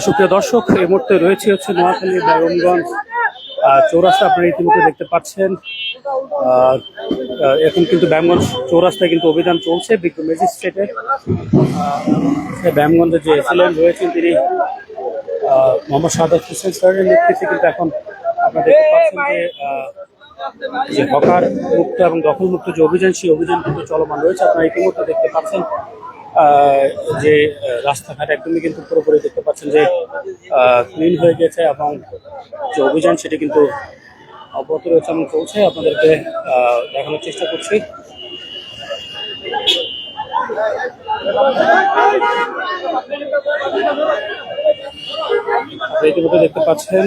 সুপ্রিয় দর্শক, এই মুহূর্তে রয়েছে হচ্ছে নোয়াখালী বেগমগঞ্জ চৌরাস্তা। আপনারা ইতিমধ্যে দেখতে পাচ্ছেন এখন কিন্তু বেগমগঞ্জ চৌরাস্তায় কিন্তু অভিযান চলছে বিজ্ঞ ম্যাজিস্ট্রেটের। বেগমগঞ্জের যে এসএলএন রয়েছেন তিনি মোহাম্মদ সাদাত হোসেন স্যারের নেতৃত্বে কিন্তু এখন আপনারা দেখতে পাচ্ছেন যে হকার মুক্ত এবং দখল মুক্ত যে অভিযান, সেই অভিযান কিন্তু চলমান রয়েছে। আপনারা ইতিমধ্যে দেখতে পাচ্ছেন যে রাস্তাঘাট একদমই কিন্তু পুরোপুরি দেখতে পাচ্ছেন যে ক্লিন হয়ে গেছে এবং যে অভিযান সেটি কিন্তু অব্যাহত রয়েছে এবং চলছে। আপনাদেরকে দেখানোর চেষ্টা করছি। ইতিমধ্যে দেখতে পাচ্ছেন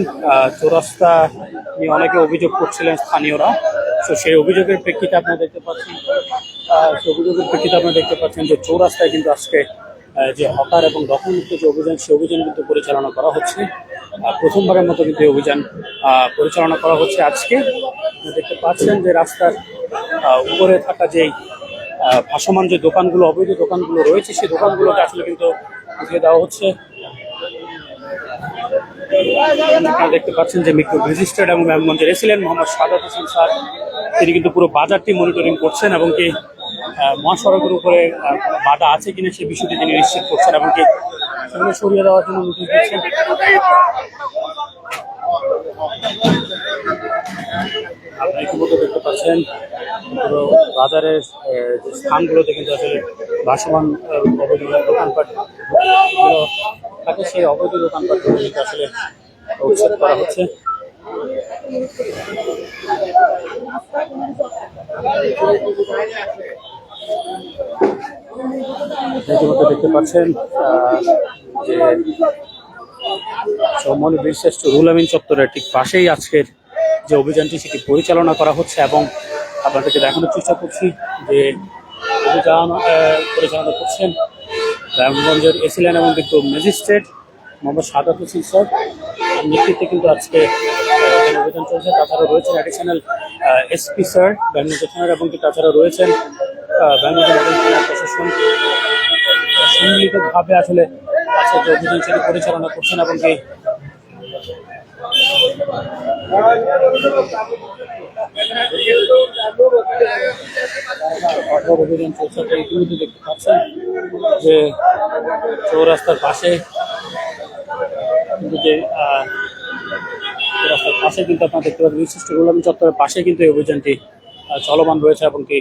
চৌরাস্তা নিয়ে অনেকে অভিযোগ করছিলেন স্থানীয়রা। তো সেই অভিযোগের প্রেক্ষিতে আপনারা দেখতে পাচ্ছেন যে চৌরাস্তায় কিন্তু আজকে যে হকার এবং দখলমুক্ত যে অভিযান, সেই অভিযান কিন্তু পরিচালনা করা হচ্ছে। প্রথমবারের মতো কিন্তু এই অভিযান পরিচালনা করা হচ্ছে আজকে। দেখতে পাচ্ছেন যে রাস্তার উপরে থাকা যেই ভাসমান যে দোকানগুলো, অবৈধ দোকানগুলো রয়েছে, সেই দোকানগুলোকে আসলে কিন্তু উঠিয়ে দেওয়া হচ্ছে। আপনারা দেখতে পাচ্ছেন যে বিজ্ঞ ম্যাজিস্ট্রেট এবং বেগমগঞ্জের এসএলএন মোহাম্মদ সাদাত হোসেন স্যার তিনি কিন্তু পুরো বাজারটি মনিটরিং করছেন এবং কি মহাসড়কের উপরে বাধা আছে কিনা সেই বিষয়টি তিনি নিশ্চিত করছেন এবং কি সেগুলো সরিয়ে দেওয়ার জন্য নোটিশ দিচ্ছেন। আপনারা ইতিমধ্যে দেখতে পাচ্ছেন পুরো বাজারের যে স্থানগুলোতে কিন্তু আসলে ভাসমান অবৈধ দোকানপাট থাকে, সেই অবৈধ দোকানপাটগুলো কিন্তু আসলে উচ্ছেদ করা হচ্ছে। ইতিমধ্যে দেখতে পাচ্ছেন যে চৌমনি বীরশ্রেষ্ঠ রুহুল আমিন চত্বরের ঠিক পাশেই আজকের যে অভিযানটি সেটি পরিচালনা করা হচ্ছে এবং আপনাদেরকে দেখানোর চেষ্টা করছি যে অভিযান পরিচালনা করছেন বেগমগঞ্জের এসএলএন এবং বিজ্ঞ ম্যাজিস্ট্রেট মোহাম্মদ সাদাত হোসেন স্যার নেতৃত্বে কিন্তু আজকে অভিযান চলছে। তাছাড়াও রয়েছেন অ্যাডিশনাল এসপি স্যার বেগমগঞ্জ থানার এবং তাছাড়া রয়েছেন বেগমগঞ্জ মডেল থানার প্রশাসন সম্মিলিতভাবে আসলে আজকে যে অভিযান সেটি পরিচালনা করছেন এবং কি অভিযান চলছে। ইতিমধ্যে দেখতে পাচ্ছেন যে চৌরাস্তার পাশে কিন্তু আপনারা দেখতে পাচ্ছেন বিশিষ্ট রুহুল আমিন চত্বরের পাশে কিন্তু এই অভিযানটি চলমান রয়েছে এবং কি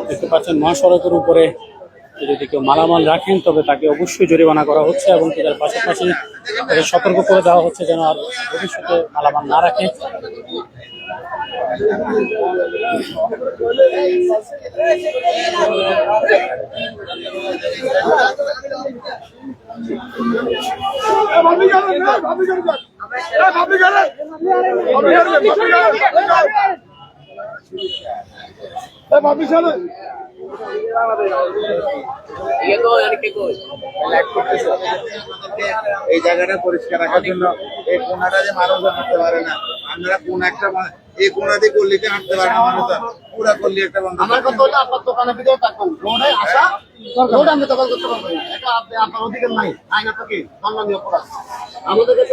দেখতে পাচ্ছেন মহাসড়কের উপরে যদি কেউ মালামাল রাখেন তবে তাকে অবশ্যই জরিমানা করা হচ্ছে এবং তার পাশাপাশি সতর্ক করে দেওয়া হচ্ছে যেন আর ভবিষ্যতে মালামাল না রাখে। এই জায়গাটা পরিষ্কার রাখার জন্য এই কোনাটা যে মানুষ হাঁটতে পারে না, আপনারা কোন একটা এই কোনা দিয়ে করলে হাঁটতে পারে না মানুষ, পুরা করলে একটা বন্ধ। আমার কথা হলো আপনার দোকানের ভিতরে থাকুন, রোডে আসা রোড আমি দখল করতে পারবো না, এটা আপনার অধিকার নাই, আইনত কি দণ্ডনীয় অপরাধ আমাদের কাছে।